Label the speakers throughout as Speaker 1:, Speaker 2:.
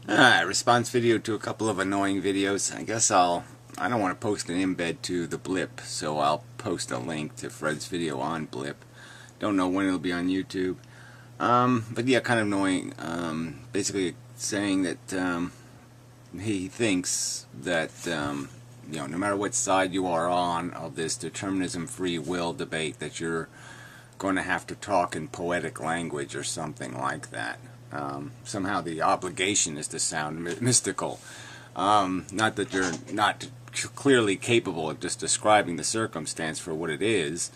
Speaker 1: Response video to a couple of annoying videos. I don't want to post an embed to the blip, so I'll post a link to Fred's video on blip. Don't know when it'll be on YouTube. But yeah, kind of annoying. Basically saying that he thinks that no matter what side you are on of this determinism free will debate, that you're going to have to talk in poetic language or something like that. Somehow the obligation is to sound mystical. Not that you're not clearly capable of just describing the circumstance for what it is,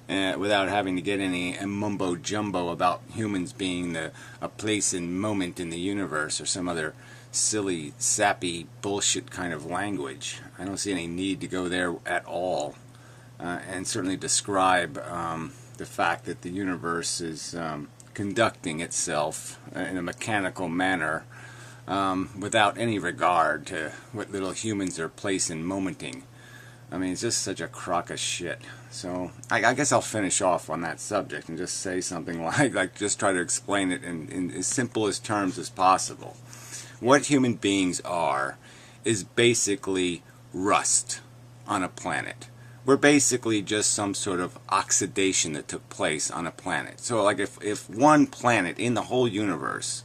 Speaker 1: without having to get any mumbo-jumbo about humans being a place and moment in the universe or some other silly, sappy, bullshit kind of language. I don't see any need to go there at all, and certainly describe the fact that the universe is conducting itself in a mechanical manner, without any regard to what little humans are place and momenting. I mean, it's just such a crock of shit. So I guess I'll finish off on that subject and just say something like just try to explain it in as simple as terms as possible. What human beings are is basically rust on a planet. We're basically just some sort of oxidation that took place on a planet. So like if one planet in the whole universe,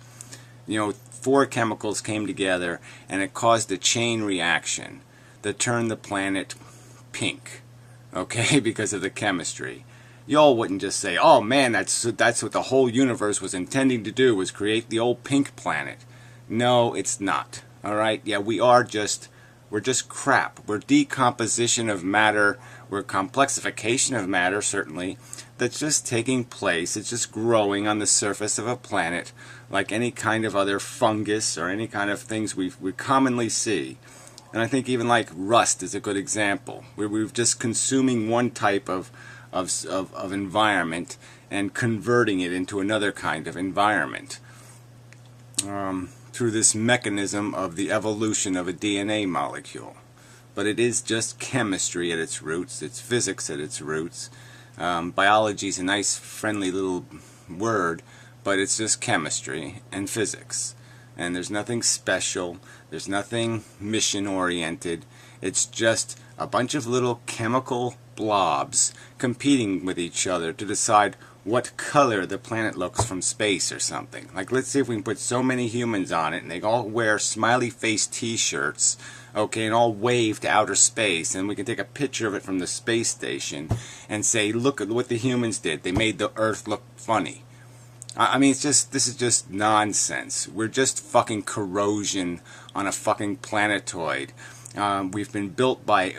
Speaker 1: 4 chemicals came together and it caused a chain reaction that turned the planet pink, okay, because of the chemistry. Y'all wouldn't just say, oh man, that's what the whole universe was intending to do, was create the old pink planet. No, it's not. Alright? Yeah, we're just crap. We're decomposition of matter. We're complexification of matter, certainly, that's just taking place. It's just growing on the surface of a planet like any kind of other fungus or any kind of things we commonly see. And I think even like rust is a good example. We're just consuming one type of environment and converting it into another kind of environment. Through this mechanism of the evolution of a DNA molecule. But it is just chemistry at its roots. It's physics at its roots. Biology is a nice, friendly little word, but it's just chemistry and physics. And there's nothing special. There's nothing mission-oriented. It's just a bunch of little chemical blobs competing with each other to decide what color the planet looks from space or something. Like, let's see if we can put so many humans on it and they all wear smiley face t-shirts, okay, and all wave to outer space, and we can take a picture of it from the space station and say, look at what the humans did. They made the Earth look funny. I mean, this is just nonsense. We're just fucking corrosion on a fucking planetoid. We've been built by,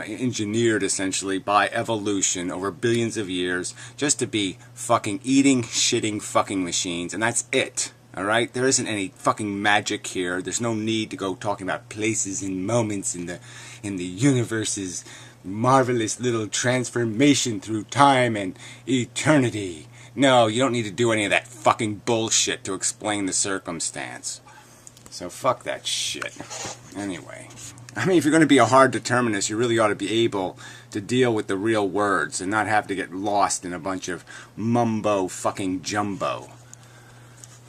Speaker 1: engineered essentially by evolution over billions of years just to be fucking eating, shitting fucking machines, and that's it. Alright? There isn't any fucking magic here. There's no need to go talking about places and moments in the universe's marvelous little transformation through time and eternity. No, you don't need to do any of that fucking bullshit to explain the circumstance. So fuck that shit. Anyway. I mean, if you're going to be a hard determinist, you really ought to be able to deal with the real words and not have to get lost in a bunch of mumbo fucking jumbo.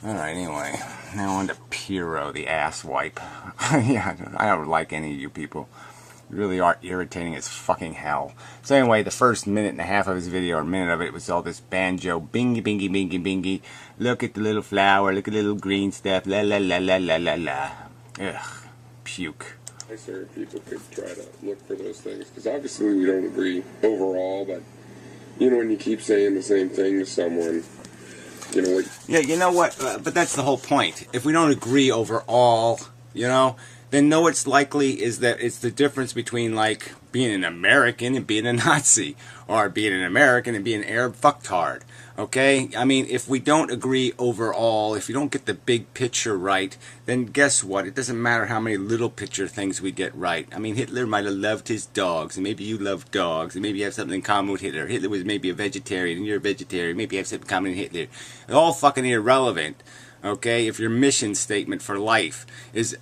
Speaker 1: Alright, anyway. Now on to Piro, the asswipe. Yeah, I don't like any of you people. You really are irritating as fucking hell. So anyway, the first minute and a half of his video, or minute of it, was all this banjo, bingy, bingy, bingy, bingy. Look at the little flower, look at the little green stuff, la la la la la la la. Ugh, puke.
Speaker 2: Nicer if people could try to look for those things, because obviously we don't agree overall, but when you keep saying the same thing to someone, like...
Speaker 1: Yeah, you know what, but that's the whole point. If we don't agree overall, then what's likely is that it's the difference between, like, being an American and being a Nazi, or being an American and being an Arab fucktard, okay? I mean, if we don't agree overall, if you don't get the big picture right, then guess what? It doesn't matter how many little picture things we get right. I mean, Hitler might have loved his dogs, and maybe you love dogs, and maybe you have something in common with Hitler. Hitler was maybe a vegetarian, and you're a vegetarian, maybe you have something in common with Hitler. It's all fucking irrelevant. Okay, if your mission statement for life is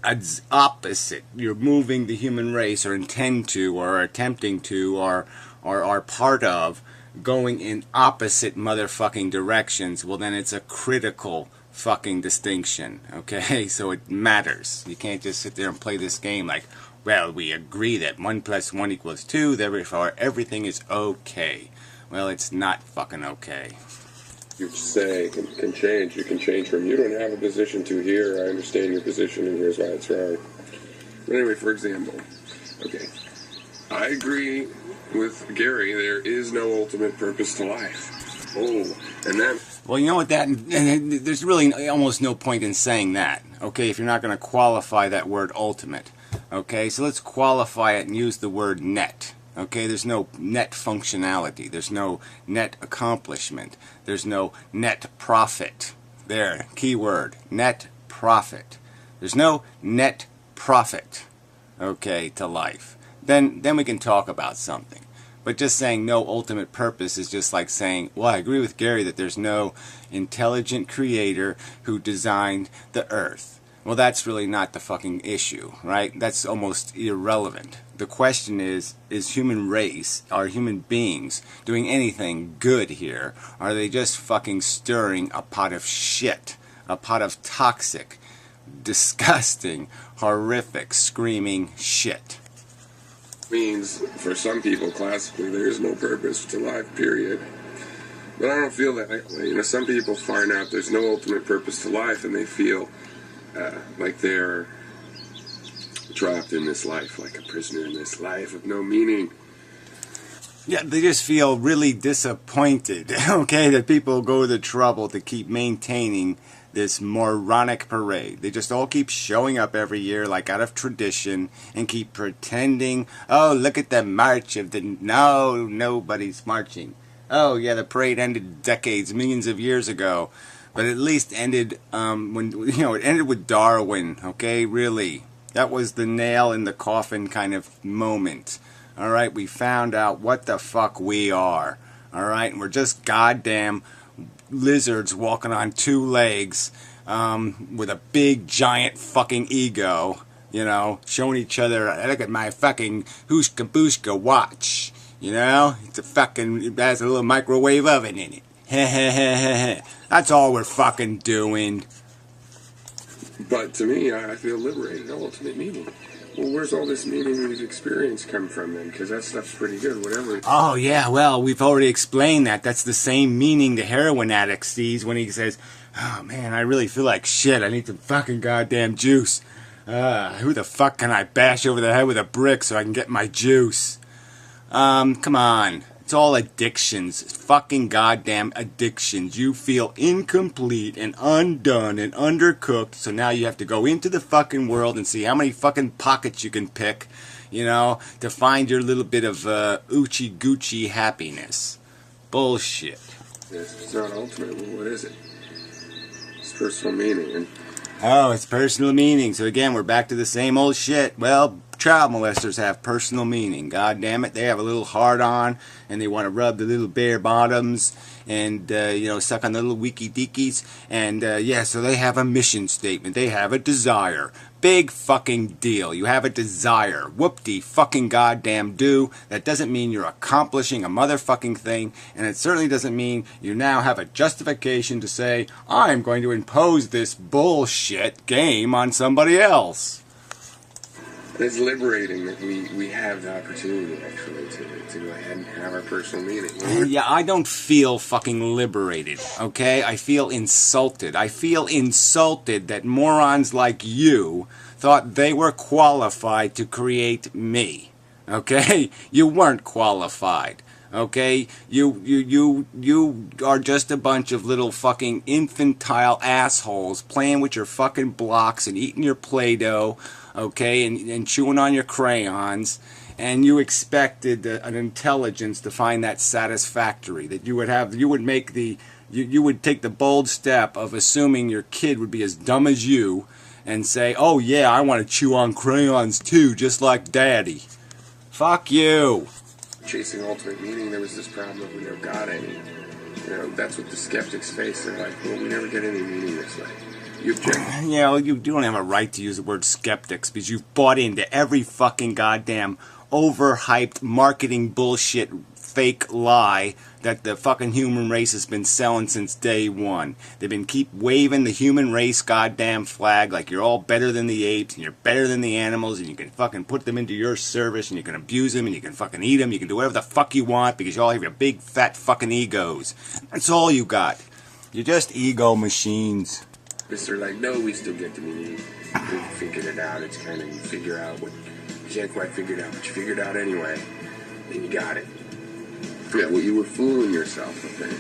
Speaker 1: opposite, you're moving the human race, or intend to, or are attempting to, or are part of, going in opposite motherfucking directions, well then it's a critical fucking distinction, okay? So it matters. You can't just sit there and play this game like, well, we agree that 1 + 1 = 2, therefore everything is okay. Well, it's not fucking okay.
Speaker 2: You say can change. You can change from you don't have a position to here. I understand your position, and here's why it's wrong. But anyway, for example, okay, I agree with Gary. There is no ultimate purpose to life. Oh, and then.
Speaker 1: Well, you know what, and there's really almost no point in saying that, okay, if you're not going to qualify that word ultimate. Okay, so let's qualify it and use the word net. Okay, there's no net functionality. There's no net accomplishment. There's no net profit. There, key word, net profit. There's no net profit, okay, to life. Then we can talk about something. But just saying no ultimate purpose is just like saying, well, I agree with Gary that there's no intelligent creator who designed the earth. Well, that's really not the fucking issue, right? That's almost irrelevant. The question is human race, are human beings doing anything good here? Are they just fucking stirring a pot of shit? A pot of toxic, disgusting, horrific, screaming shit?
Speaker 2: Means for some people classically there is no purpose to life, period. But I don't feel that way. You know, some people find out there's no ultimate purpose to life and they feel like they're trapped in this life, like a prisoner in this life of no meaning.
Speaker 1: Yeah, they just feel really disappointed, okay, that people go to the trouble to keep maintaining this moronic parade. They just all keep showing up every year like out of tradition and keep pretending, oh, look at the march of the... No, nobody's marching. Oh, yeah, the parade ended decades, millions of years ago. But at least ended when, you know, it ended with Darwin, okay, really. That was the nail in the coffin kind of moment. All right, we found out what the fuck we are. All right, and we're just goddamn lizards walking on 2 legs with a big giant fucking ego, you know, showing each other, look at my fucking hooshka booshka watch, you know, it's a fucking, it has a little microwave oven in it. That's all we're fucking doing.
Speaker 2: But to me, I feel liberated, ultimate meaning. Well, where's all this meaning we've experienced come from then? Because that stuff's pretty good, whatever.
Speaker 1: Oh, yeah, well, we've already explained that. That's the same meaning the heroin addict sees when he says, oh, man, I really feel like shit. I need some fucking goddamn juice. Who the fuck can I bash over the head with a brick so I can get my juice? Come on. It's all addictions. It's fucking goddamn addictions. You feel incomplete and undone and undercooked, so now you have to go into the fucking world and see how many fucking pockets you can pick, you know, to find your little bit of oochie goochie happiness. Bullshit.
Speaker 2: It's not ultimate. Well, what is it? It's personal meaning.
Speaker 1: Oh, it's personal meaning. So again, we're back to the same old shit. Well, child molesters have personal meaning. God damn it, they have a little hard on, and they want to rub the little bare bottoms, and you know, suck on the little weaky deekies, and yeah, so they have a mission statement. They have a desire. Big fucking deal. You have a desire. Whoop-de fucking goddamn do. That doesn't mean you're accomplishing a motherfucking thing, and it certainly doesn't mean you now have a justification to say, I'm going to impose this bullshit game on somebody else.
Speaker 2: It's liberating that we have the opportunity, actually, to go ahead and have our personal meaning.
Speaker 1: Yeah, I don't feel fucking liberated, okay? I feel insulted. I feel insulted that morons like you thought they were qualified to create me, okay? You weren't qualified, okay? You are just a bunch of little fucking infantile assholes playing with your fucking blocks and eating your Play-Doh, okay, and chewing on your crayons, and you expected an intelligence to find that satisfactory, that you would take the bold step of assuming your kid would be as dumb as you and say, oh yeah, I want to chew on crayons too, just like daddy. Fuck you.
Speaker 2: Chasing ultimate meaning, there was this problem of we never got any. You know, that's what the skeptics face. They're like, well, we never get any meaning this way. You object.
Speaker 1: Yeah, well, you don't have a right to use the word skeptics because you've bought into every fucking goddamn overhyped marketing bullshit fake lie that the fucking human race has been selling since day one. They've been keep waving the human race goddamn flag like you're all better than the apes and you're better than the animals and you can fucking put them into your service and you can abuse them and you can fucking eat them. You can do whatever the fuck you want because you all have your big fat fucking egos. That's all you got. You're just ego machines.
Speaker 2: They're like, no, we still get to meet. We figured it out. It's kind of, you figure out what you can't quite figure it out, but you figured it out anyway. And you got it. Yeah, well, you were fooling yourself, okay?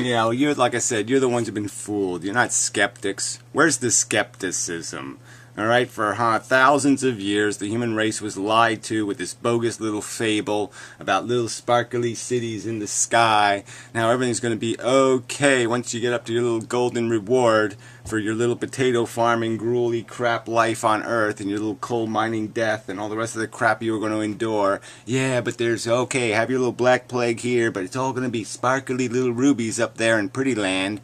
Speaker 1: Yeah, well, you're, like I said, you're the ones who've been fooled. You're not skeptics. Where's the skepticism? All right, for thousands of years, the human race was lied to with this bogus little fable about little sparkly cities in the sky. Now everything's going to be okay once you get up to your little golden reward for your little potato farming, gruely crap life on Earth and your little coal mining death and all the rest of the crap you were going to endure. Yeah, but there's, okay, have your little black plague here, but it's all going to be sparkly little rubies up there in Pretty Land.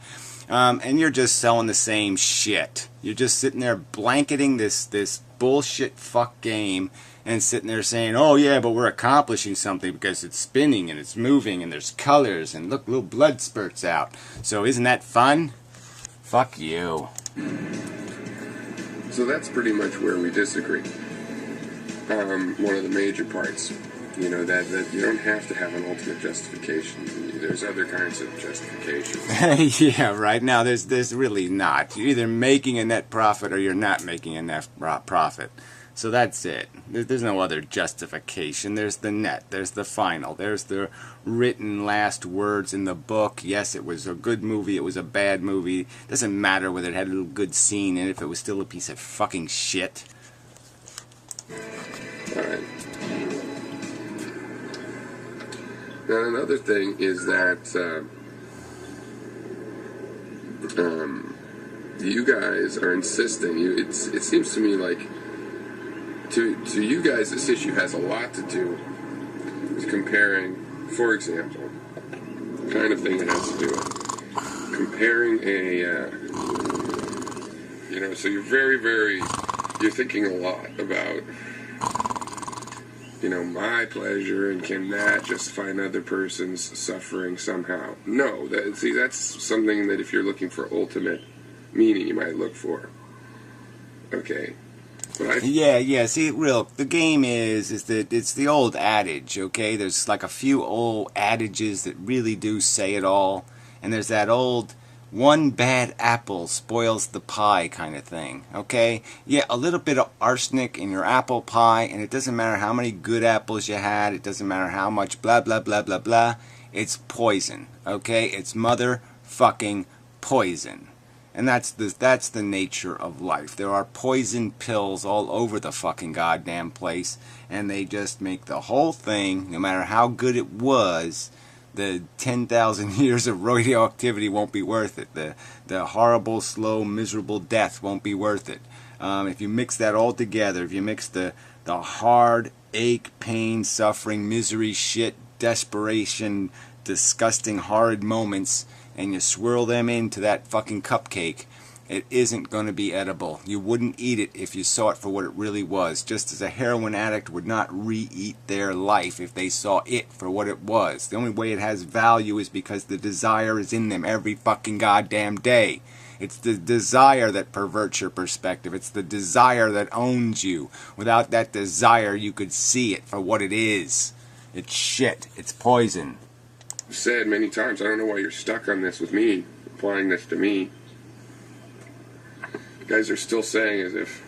Speaker 1: And you're just selling the same shit. You're just sitting there blanketing this bullshit fuck game and sitting there saying, oh yeah, but we're accomplishing something because it's spinning and it's moving and there's colors and look, little blood spurts out. So isn't that fun? Fuck you.
Speaker 2: So that's pretty much where we disagree. One of the major parts, you know, that you don't have to have an ultimate justification. There's other kinds of justifications.
Speaker 1: Yeah, right. Now, there's really not. You're either making a net profit or you're not making a net profit. So that's it. There's no other justification. There's the net. There's the final. There's the written last words in the book. Yes, it was a good movie. It was a bad movie. Doesn't matter whether it had a little good scene in it if it was still a piece of fucking shit.
Speaker 2: All right. Now, another thing is that you guys are insisting. It seems to me like to you guys this issue has a lot to do with comparing, for example, the kind of thing that has to do with comparing so you're thinking a lot about, my pleasure, and can that justify another person's suffering somehow? No, that's something that if you're looking for ultimate meaning, you might look for. Okay.
Speaker 1: Yeah, see, the game is that it's the old adage, okay? There's like a few old adages that really do say it all, and there's that old one bad apple spoils the pie kind of thing, okay? Yeah, a little bit of arsenic in your apple pie, and it doesn't matter how many good apples you had, it doesn't matter how much blah, blah, blah, blah, blah, it's poison, okay? It's motherfucking poison. And that's the nature of life. There are poison pills all over the fucking goddamn place, and they just make the whole thing, no matter how good it was, the 10,000 years of radioactivity won't be worth it. The horrible, slow, miserable death won't be worth it. If you mix that all together, if you mix the hard ache, pain, suffering, misery, shit, desperation, disgusting, horrid moments, and you swirl them into that fucking cupcake, it isn't going to be edible. You wouldn't eat it if you saw it for what it really was, just as a heroin addict would not re-eat their life if they saw it for what it was. The only way it has value is because the desire is in them every fucking goddamn day. It's the desire that perverts your perspective. It's the desire that owns you. Without that desire, you could see it for what it is. It's shit. It's poison.
Speaker 2: I've said many times, I don't know why you're stuck on this with me, applying this to me. You guys are still saying as if,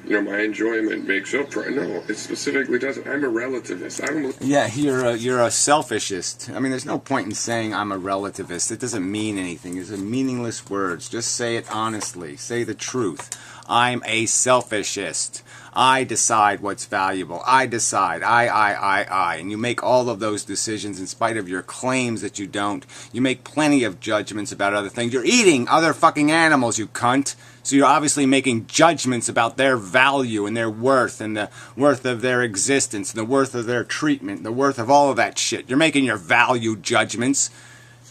Speaker 2: my enjoyment makes up for it. No, it specifically doesn't. I'm a relativist.
Speaker 1: Yeah, you're a selfishist. I mean, there's no point in saying I'm a relativist. It doesn't mean anything. It's a meaningless words. Just say it honestly. Say the truth. I'm a selfishist. I decide what's valuable. I decide. I. And you make all of those decisions in spite of your claims that you don't. You make plenty of judgments about other things. You're eating other fucking animals, you cunt. So you're obviously making judgments about their value and their worth and the worth of their existence and the worth of their treatment, the worth of all of that shit. You're making your value judgments.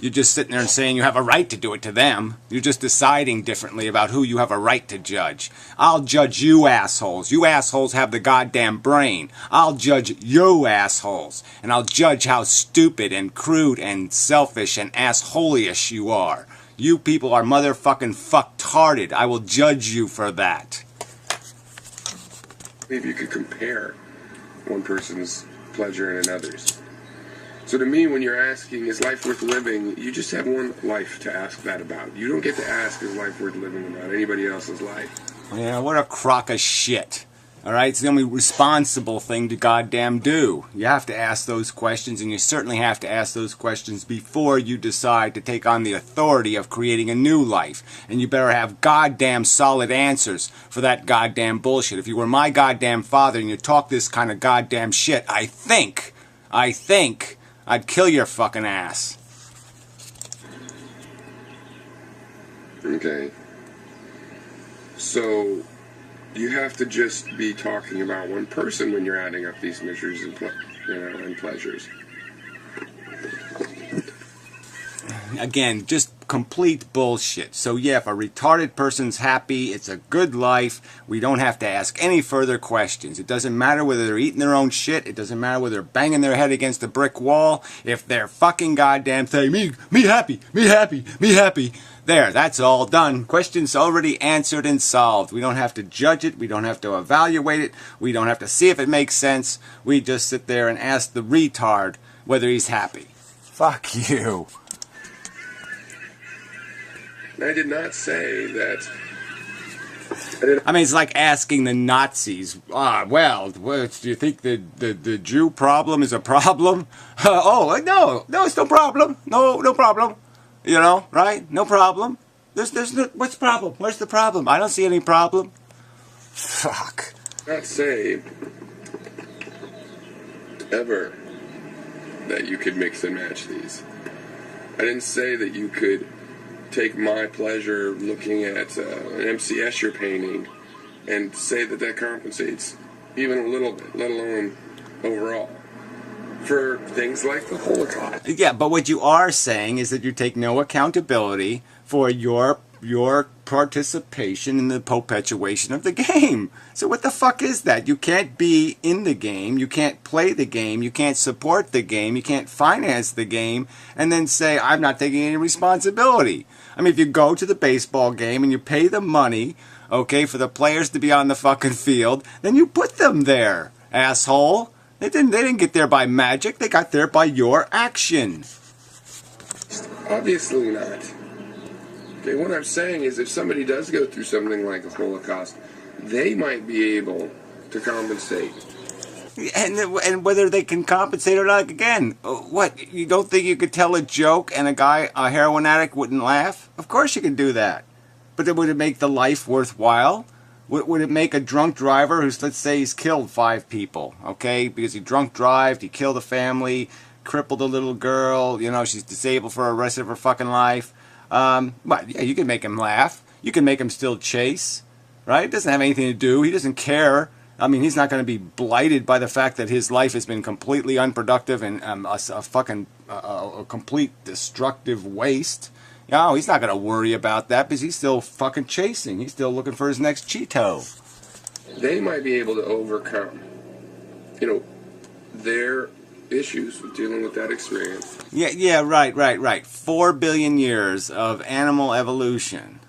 Speaker 1: You're just sitting there and saying you have a right to do it to them. You're just deciding differently about who you have a right to judge. I'll judge you assholes. You assholes have the goddamn brain. I'll judge you assholes. And I'll judge how stupid and crude and selfish and assholeish you are. You people are motherfucking fucktarded. I will judge you for that.
Speaker 2: Maybe you could compare one person's pleasure and another's. So to me, when you're asking, is life worth living, you just have one life to ask that about. You don't get to ask, is life worth living about anybody else's life.
Speaker 1: Yeah, what a crock of shit. Alright, it's the only responsible thing to goddamn do. You have to ask those questions, and you certainly have to ask those questions before you decide to take on the authority of creating a new life. And you better have goddamn solid answers for that goddamn bullshit. If you were my goddamn father and you talk this kind of goddamn shit, I think I'd kill your fucking ass.
Speaker 2: Okay. So you have to just be talking about one person when you're adding up these measures and and pleasures.
Speaker 1: Again, just complete bullshit. So yeah, if a retarded person's happy, it's a good life. We don't have to ask any further questions. It doesn't matter whether they're eating their own shit. It doesn't matter whether they're banging their head against a brick wall. If they're fucking goddamn saying, me happy, me happy, me happy. There, that's all done. Questions already answered and solved. We don't have to judge it. We don't have to evaluate it. We don't have to see if it makes sense. We just sit there and ask the retard whether he's happy. Fuck you.
Speaker 2: I did not say that.
Speaker 1: I mean, it's like asking the Nazis, do you think the Jew problem is a problem? No, it's no problem. No problem. You know, right? No problem. There's no, what's the problem? Where's the problem? I don't see any problem. Fuck.
Speaker 2: Not say ever that you could mix and match these. I didn't say that you could take my pleasure looking at an MC Escher painting and say that compensates even a little bit, let alone overall, for things like the Holocaust.
Speaker 1: Yeah, but what you are saying is that you take no accountability for your participation in the perpetuation of the game. So what the fuck is that? You can't be in the game, you can't play the game, you can't support the game, you can't finance the game, and then say, I'm not taking any responsibility. I mean, if you go to the baseball game and you pay the money, okay, for the players to be on the fucking field, then you put them there, asshole. They didn't get there by magic, they got there by your action.
Speaker 2: Obviously not. Okay, what I'm saying is if somebody does go through something like a Holocaust, they might be able to compensate.
Speaker 1: And whether they can compensate or not, again, what, you don't think you could tell a joke and a heroin addict wouldn't laugh? Of course you can do that. But would it make the life worthwhile? Would it make a drunk driver who's, let's say, he's killed 5 people, okay, because he drunk drived, he killed a family, crippled a little girl, you know, she's disabled for the rest of her fucking life. But yeah, you can make him laugh. You can make him still chase, right? It doesn't have anything to do. He doesn't care. I mean, he's not going to be blighted by the fact that his life has been completely unproductive and a complete destructive waste. No, he's not going to worry about that because he's still fucking chasing. He's still looking for his next Cheeto.
Speaker 2: They might be able to overcome, their issues with dealing with that experience.
Speaker 1: Yeah, right. 4 billion years of animal evolution,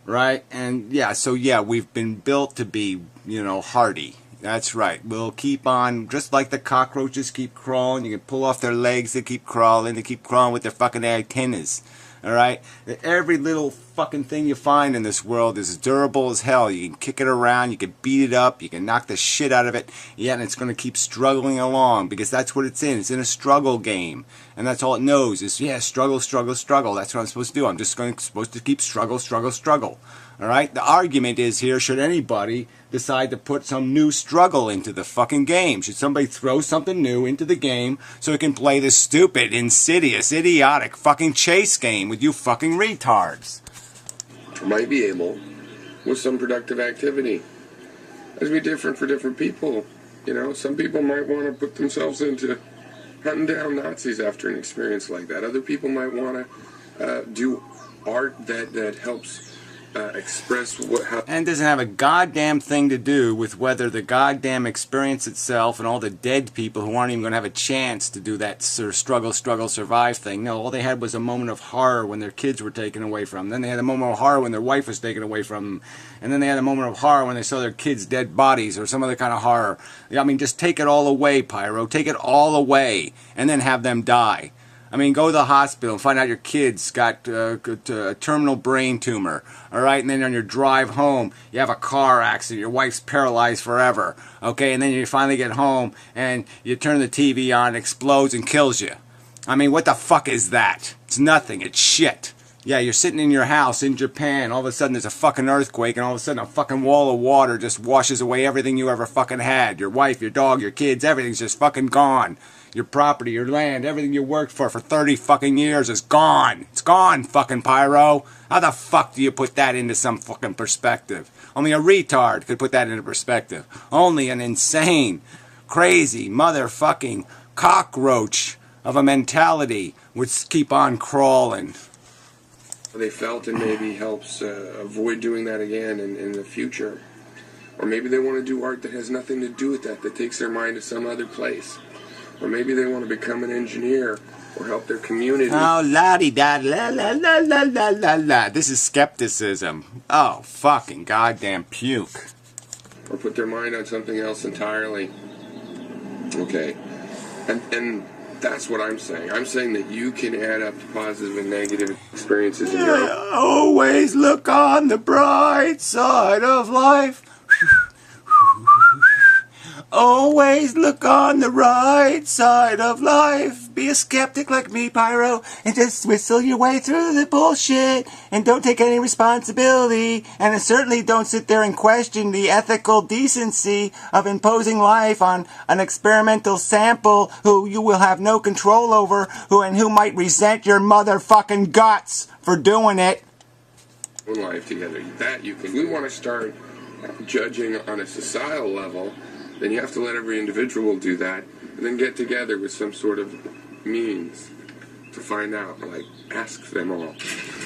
Speaker 1: right? And yeah, so yeah, we've been built to be, hardy. That's right. We'll keep on, just like the cockroaches keep crawling. You can pull off their legs, they keep crawling with their fucking antennas. Alright? Every little fucking thing you find in this world is durable as hell. You can kick it around, you can beat it up, you can knock the shit out of it, yeah, and it's going to keep struggling along, because that's what it's in. It's in a struggle game. And that's all it knows is, yeah, struggle. That's what I'm supposed to do. I'm just supposed to keep struggle. Alright? The argument is here, should anybody decide to put some new struggle into the fucking game? Should somebody throw something new into the game so it can play this stupid, insidious, idiotic fucking chase game with you fucking retards?
Speaker 2: Might be able, with some productive activity. It's be different for different people. Some people might want to put themselves into hunting down Nazis after an experience like that. Other people might want to do art that helps express how.
Speaker 1: And doesn't have a goddamn thing to do with whether the goddamn experience itself and all the dead people who aren't even going to have a chance to do that sort of struggle, survive thing. No, all they had was a moment of horror when their kids were taken away from them. Then they had a moment of horror when their wife was taken away from them. And then they had a moment of horror when they saw their kids' dead bodies or some other kind of horror. I mean, just take it all away, Pyro. Take it all away and then have them die. I mean, go to the hospital and find out your kid's got a terminal brain tumor, all right? And then on your drive home, you have a car accident. Your wife's paralyzed forever, okay? And then you finally get home and you turn the TV on, it explodes and kills you. I mean, what the fuck is that? It's nothing. It's shit. Yeah, you're sitting in your house in Japan. All of a sudden, there's a fucking earthquake, and all of a sudden, a fucking wall of water just washes away everything you ever fucking had. Your wife, your dog, your kids, everything's just fucking gone. Your property, your land, everything you worked for 30 fucking years is gone. It's gone, fucking Pyro. How the fuck do you put that into some fucking perspective? Only a retard could put that into perspective. Only an insane, crazy, motherfucking cockroach of a mentality would keep on crawling.
Speaker 2: They felt and maybe helps avoid doing that again in the future. Or maybe they want to do art that has nothing to do with that takes their mind to some other place. Or maybe they want to become an engineer or help their community.
Speaker 1: Oh, la-di-da, la-la-la-la-la-la-la. This is skepticism. Oh, fucking goddamn puke.
Speaker 2: Or put their mind on something else entirely. Okay. And that's what I'm saying. I'm saying that you can add up positive and negative experiences in your life.
Speaker 1: Always look on the bright side of life. Always look on the right side of life. Be a skeptic like me, Pyro, and just whistle your way through the bullshit. And don't take any responsibility. And certainly don't sit there and question the ethical decency of imposing life on an experimental sample who you will have no control over, who might resent your motherfucking guts for doing it.
Speaker 2: Life together. That you can. If we want to start judging on a societal level, then you have to let every individual do that, and then get together with some sort of means to find out. Like, ask them all.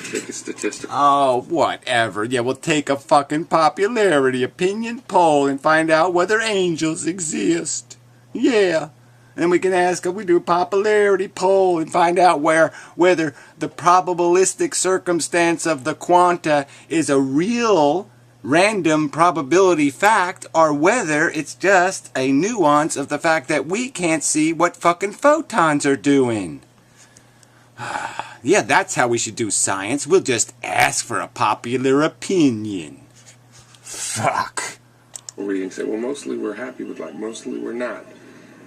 Speaker 2: Take a statistic.
Speaker 1: Oh, whatever. Yeah, we'll take a fucking popularity opinion poll and find out whether angels exist. Yeah. And we can ask if we do a popularity poll and find out whether the probabilistic circumstance of the quanta is a real random probability fact, or whether it's just a nuance of the fact that we can't see what fucking photons are doing. Yeah, that's how we should do science. We'll just ask for a popular opinion. Fuck.
Speaker 2: Or we can say, well, mostly we're happy with life, mostly we're not.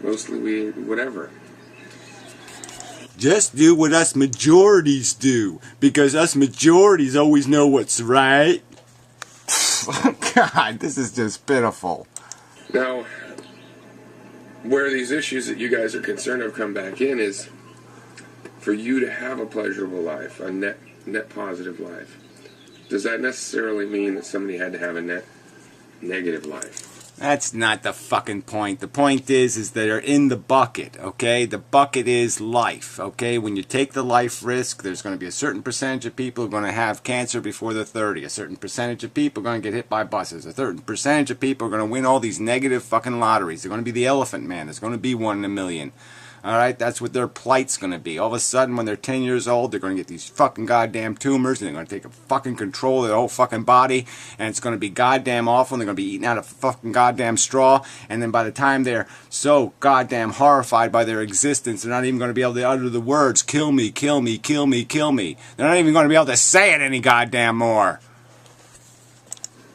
Speaker 2: Mostly we, whatever.
Speaker 1: Just do what us majorities do, because us majorities always know what's right. God, this is just pitiful.
Speaker 2: Now, where these issues that you guys are concerned of come back in is for you to have a pleasurable life, a net positive life. Does that necessarily mean that somebody had to have a net negative life?
Speaker 1: That's not the fucking point. The point is they're in the bucket, okay? The bucket is life, okay? When you take the life risk, there's going to be a certain percentage of people who are going to have cancer before they're 30. A certain percentage of people are going to get hit by buses. A certain percentage of people are going to win all these negative fucking lotteries. They're going to be the elephant man. There's going to be 1 in a million. Alright, that's what their plight's going to be. All of a sudden, when they're 10 years old, they're going to get these fucking goddamn tumors, and they're going to take a fucking control of their whole fucking body, and it's going to be goddamn awful, and they're going to be eating out of fucking goddamn straw, and then by the time they're so goddamn horrified by their existence, they're not even going to be able to utter the words, kill me, kill me, kill me, kill me. They're not even going to be able to say it any goddamn more.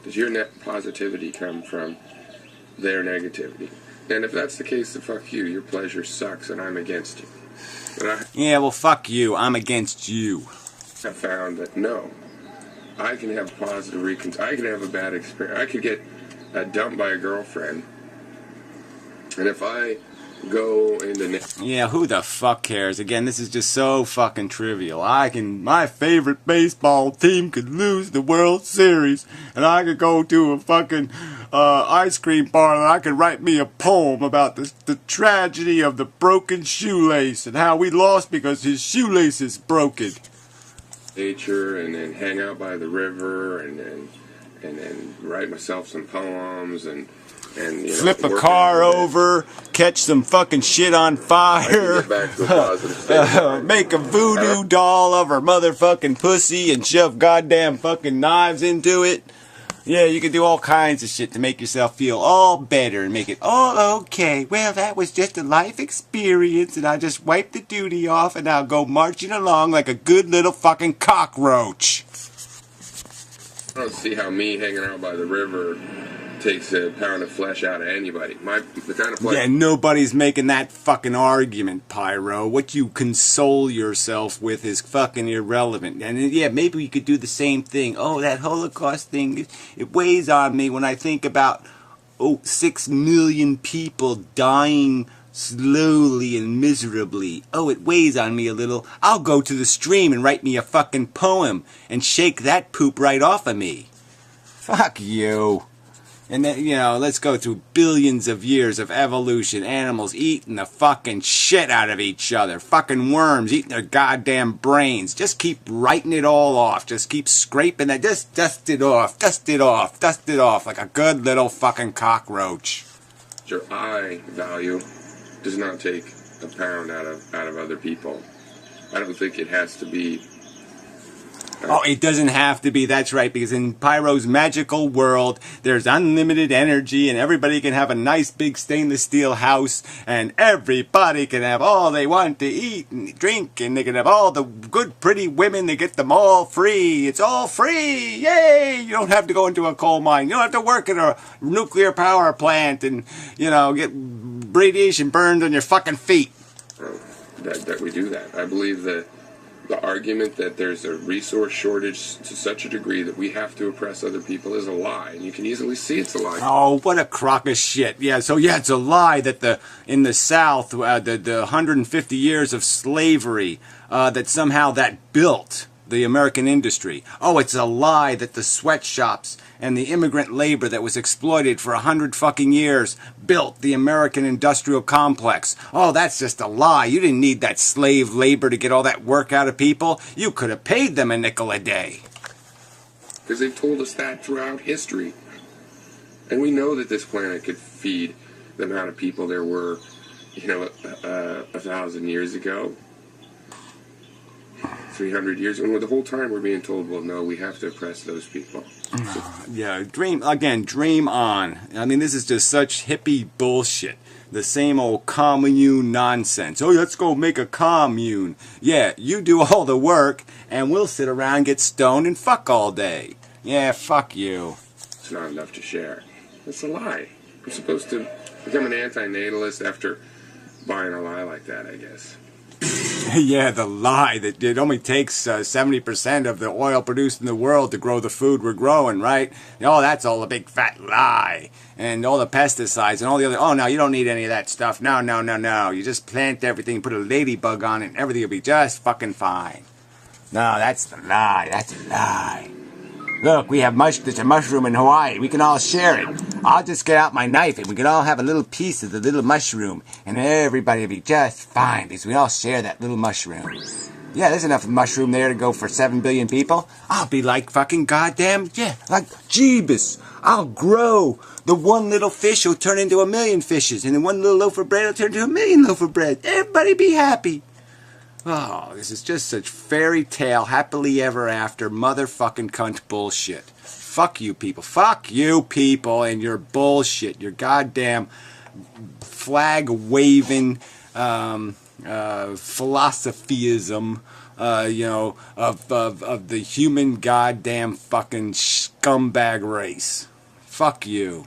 Speaker 2: Does your net positivity come from their negativity? And if that's the case, then fuck you. Your pleasure sucks, and I'm against you. But
Speaker 1: yeah, well, fuck you. I'm against you.
Speaker 2: I found that, no. I can have positive I can have a bad experience. I could get dumped by a girlfriend And if I go into...
Speaker 1: Yeah, who the fuck cares? Again, this is just so fucking trivial. My favorite baseball team could lose the World Series, and I could go to a fucking ice cream parlor, and I could write me a poem about the tragedy of the broken shoelace, and how we lost because his shoelace is broken.
Speaker 2: Nature, and then hang out by the river, and then write myself some poems, and you know,
Speaker 1: flip a car over, catch some fucking shit on fire, make a voodoo doll of her motherfucking pussy and shove goddamn fucking knives into it. Yeah, you can do all kinds of shit to make yourself feel all better and make it all okay. Well, that was just a life experience, and I just wiped the duty off, and I'll go marching along like a good little fucking cockroach.
Speaker 2: I don't see how me hanging out by the river takes a pound of flesh out of anybody. The kind of flesh...
Speaker 1: Yeah, nobody's making that fucking argument, Pyro. What you console yourself with is fucking irrelevant. And yeah, maybe we could do the same thing. Oh, that Holocaust thing, it weighs on me when I think about, 6 million people dying slowly and miserably. Oh, it weighs on me a little. I'll go to the stream and write me a fucking poem and shake that poop right off of me. Fuck you. And then, you know, let's go through billions of years of evolution. Animals eating the fucking shit out of each other. Fucking worms eating their goddamn brains. Just keep writing it all off. Just keep scraping that. Just dust it off. Dust it off. Dust it off like a good little fucking cockroach.
Speaker 2: Your I value does not take a pound out of other people. I don't think it has to be...
Speaker 1: Oh, it doesn't have to be, that's right, because in Pyro's magical world, there's unlimited energy, and everybody can have a nice big stainless steel house, and everybody can have all they want to eat and drink, and they can have all the good, pretty women, they get them all free. It's all free! Yay! You don't have to go into a coal mine. You don't have to work at a nuclear power plant and, you know, get radiation burned on your fucking feet.
Speaker 2: That we do that. I believe that the argument that there's a resource shortage to such a degree that we have to oppress other people is a lie, and you can easily see it's a lie.
Speaker 1: Oh, what a crock of shit. Yeah, so yeah, it's a lie that in the South, the 150 years of slavery, that somehow that built the American industry. Oh, it's a lie that the sweatshops and the immigrant labor that was exploited for 100 fucking years built the American industrial complex. Oh, that's just a lie. You didn't need that slave labor to get all that work out of people. You could have paid them a nickel a day.
Speaker 2: Because they've told us that throughout history. And we know that this planet could feed the amount of people there were, 1,000 years ago. 300 years, and the whole time we're being told, well, no, we have to oppress those people.
Speaker 1: Yeah, dream on. I mean, this is just such hippie bullshit. The same old commune nonsense. Oh, let's go make a commune. Yeah, you do all the work, and we'll sit around, get stoned, and fuck all day. Yeah, fuck you.
Speaker 2: It's not enough to share. That's a lie. I'm supposed to become an anti-natalist after buying a lie like that, I guess.
Speaker 1: Yeah, the lie that it only takes 70% of the oil produced in the world to grow the food we're growing, right? Oh, that's all a big fat lie. And all the pesticides and all the other... Oh, no, you don't need any of that stuff. No. You just plant everything, put a ladybug on it, and everything will be just fucking fine. No, that's the lie. That's a lie. Look, we have there's a mushroom in Hawaii. We can all share it. I'll just get out my knife and we can all have a little piece of the little mushroom. And everybody will be just fine because we all share that little mushroom. Yeah, there's enough mushroom there to go for 7 billion people. I'll be like fucking goddamn, like Jeebus. I'll grow. The one little fish will turn into 1 million fishes. And the one little loaf of bread will turn into 1 million loaf of bread. Everybody be happy. Oh, this is just such fairy tale, happily ever after, motherfucking cunt bullshit. Fuck you people. Fuck you people and your bullshit. Your goddamn flag-waving philosophyism, of the human goddamn fucking scumbag race. Fuck you.